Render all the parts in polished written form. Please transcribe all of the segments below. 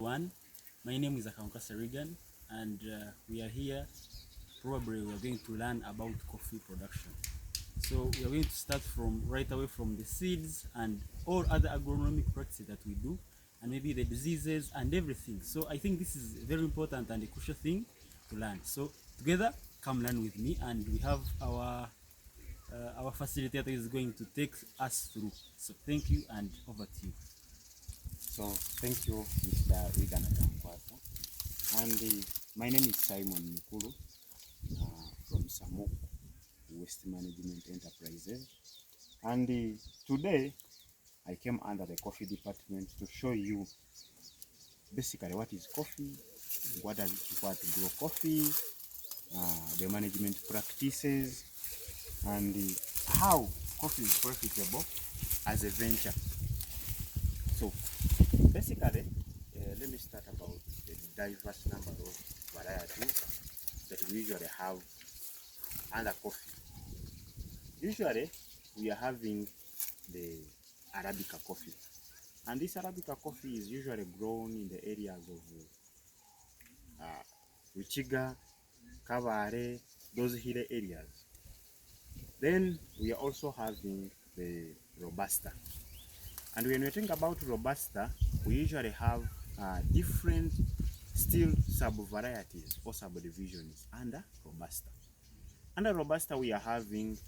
One, my name is Akankasa Regan, and we are here. Probably we are going to learn about coffee production. So we are going to start from right away from the seeds and all other agronomic practices that we do, and maybe the diseases and everything. So I think this is very important and a crucial thing to learn. So together, come learn with me, and we have our facilitator is going to take us through. So thank you, and over to you. So thank you, Mr. Regan Akamkwasa. And my name is Simon Mukulu from Samuk Waste Management Enterprises. And today I came under the coffee department to show you basically what is coffee, what does it require to grow coffee, the management practices, and how coffee is profitable as a venture. So basically, let me start about the diverse number of varieties that we usually have under coffee. Usually, we are having the Arabica coffee. And this Arabica coffee is usually grown in the areas of Ruchiga, Kabare, those hilly areas. Then we are also having the Robusta. And when we think about Robusta, we usually have different still sub-varieties or subdivisions under Robusta. Under Robusta, we are having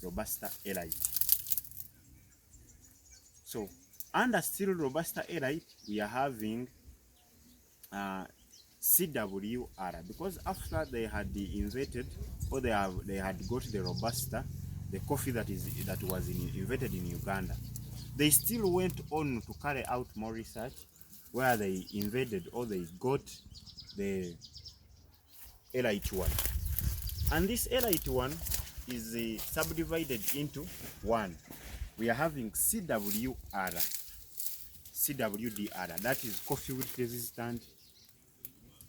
Robusta Elite. So under still Robusta Elite, we are having CWR, because after they had invented, or they had got the Robusta, the coffee that was invented in Uganda, they still went on to carry out more research where they invaded or they got the Elite one. And this Elite one is subdivided into one. We are having CWR, CWDR, that is coffee wilt resistant,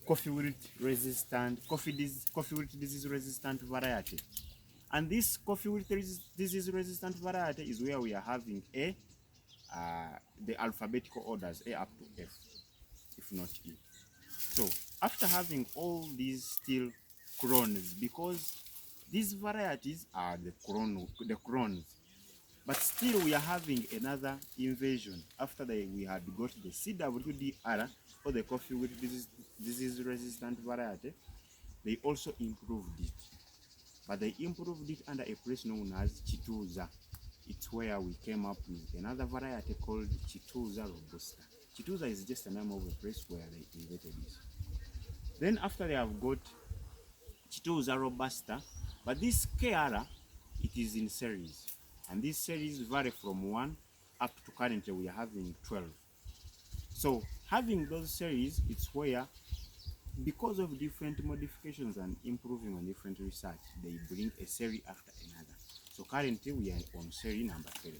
coffee wilt resistant, coffee wilt disease resistant variety. And this coffee wilt disease resistant variety is where we are having the alphabetical orders, A up to F, if not E. So after having all these still crones, because these varieties are the crones, but still we are having another invasion after we had got the CWDR, or the coffee with disease resistant variety. They also improved it, but they improved it under a place known as Chituza. It's where we came up with another variety called Chituza Robusta. Chituza is just the name of a place where they invented this. Then after they have got Chituza Robusta, but this KR, it is in series. And these series vary from 1 up to currently we are having 12. So having those series, it's where, because of different modifications and improving on different research, they bring a series after another. So currently we are on series number 12.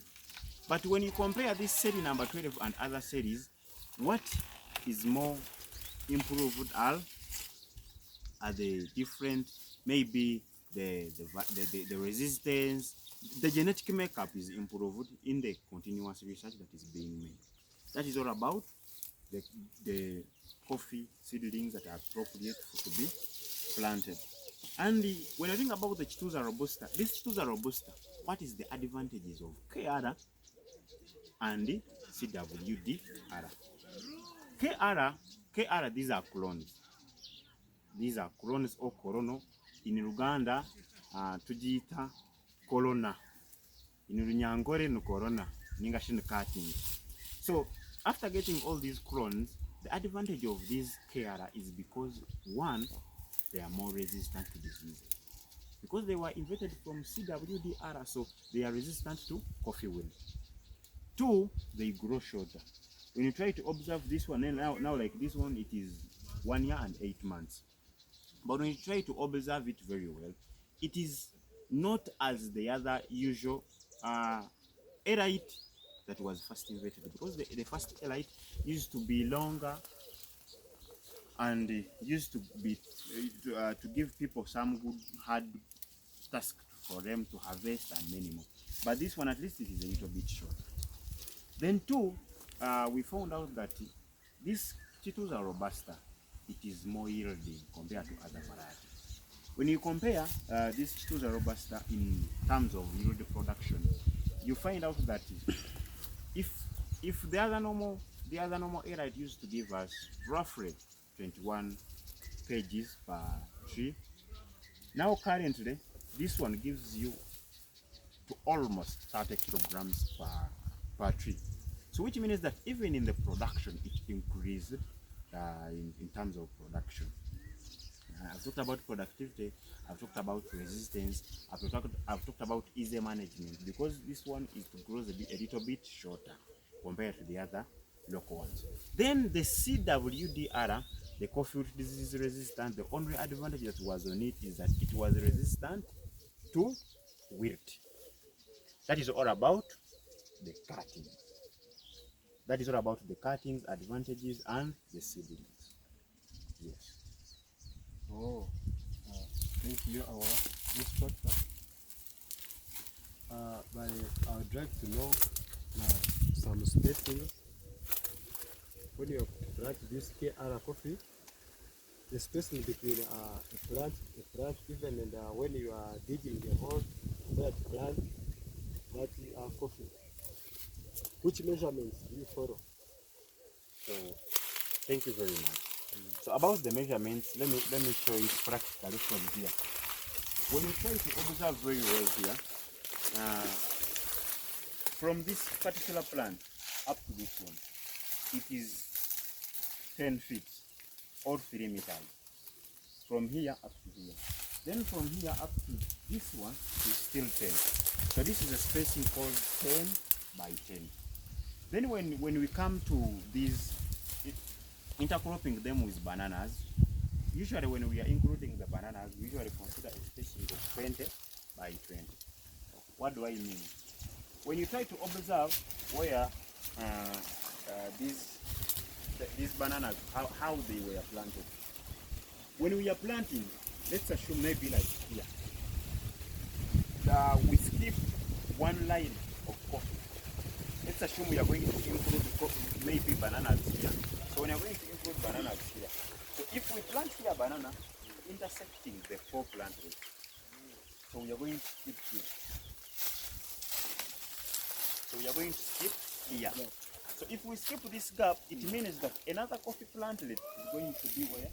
But when you compare this series number 12 and other series, what is more improved are the different, maybe the resistance, the genetic makeup is improved in the continuous research that is being made. That is all about the coffee seedlings that are appropriate to be planted. And when I think about the Chituza Robusta, this Chituza Robusta, what is the advantages of KR and CWDR? KR, these are clones. These are clones or corono. In Uganda, tujita corona. In Runyangore, no corona. Ningashin cutting. So after getting all these clones, the advantage of this KR is because, one, they are more resistant to disease. Because they were invented from CWDR, so they are resistant to coffee wilt. Two, they grow shorter. When you try to observe this one, now like this one, it is 1 year and 8 months. But when you try to observe it very well, it is not as the other usual Elite that was first invented, because the first Elite used to be longer and used to be to give people some good hard task for them to harvest and many more. But this one, at least, it is a little bit short. Then two, we found out that this Chituza robusta, it is more yielding compared to other varieties. When you compare this Chituza robusta in terms of yield production, you find out that if the other normal era, it used to give us roughly 21 kgs per tree. Now currently, this one gives you to almost 30 kilograms per tree. So which means that even in the production, it increased in terms of production. I've talked about productivity, I've talked about resistance, I've talked about easy management, because this one is to grow a little bit shorter compared to the other local ones. Then the CWDR, the coffee root disease resistant, the only advantage that was on it is that it was resistant to wilt. That is all about the cuttings. That is all about the cuttings, advantages, and the seedlings. Yes. Oh, thank you, our instructor. But I would like to know some spacing. When you plant this KR coffee, the spacing between a plant even, and when you are digging the hole where to plant that coffee, which measurements do you follow? So thank you very much. So about the measurements, let me show you practically from here. When you try to observe very well here, from this particular plant up to this one, it is 10 feet or 3 meters. From here up to here. Then from here up to this one is still 10. So this is a spacing called 10 by 10. Then when we come to these, intercropping them with bananas, usually when we are including the bananas, we usually consider a spacing of 20 by 20. What do I mean? When you try to observe where these bananas, how they were planted. When we are planting, let's assume maybe like here. We skip one line of coffee. Let's assume we are going to include maybe bananas here. So when you're going to include bananas here, so if we plant here banana, intersecting the 4 plant rows, so we are going to skip here. So we are going to skip here. Yeah. So if we skip this gap, it means that another coffee plantlet is going to be where?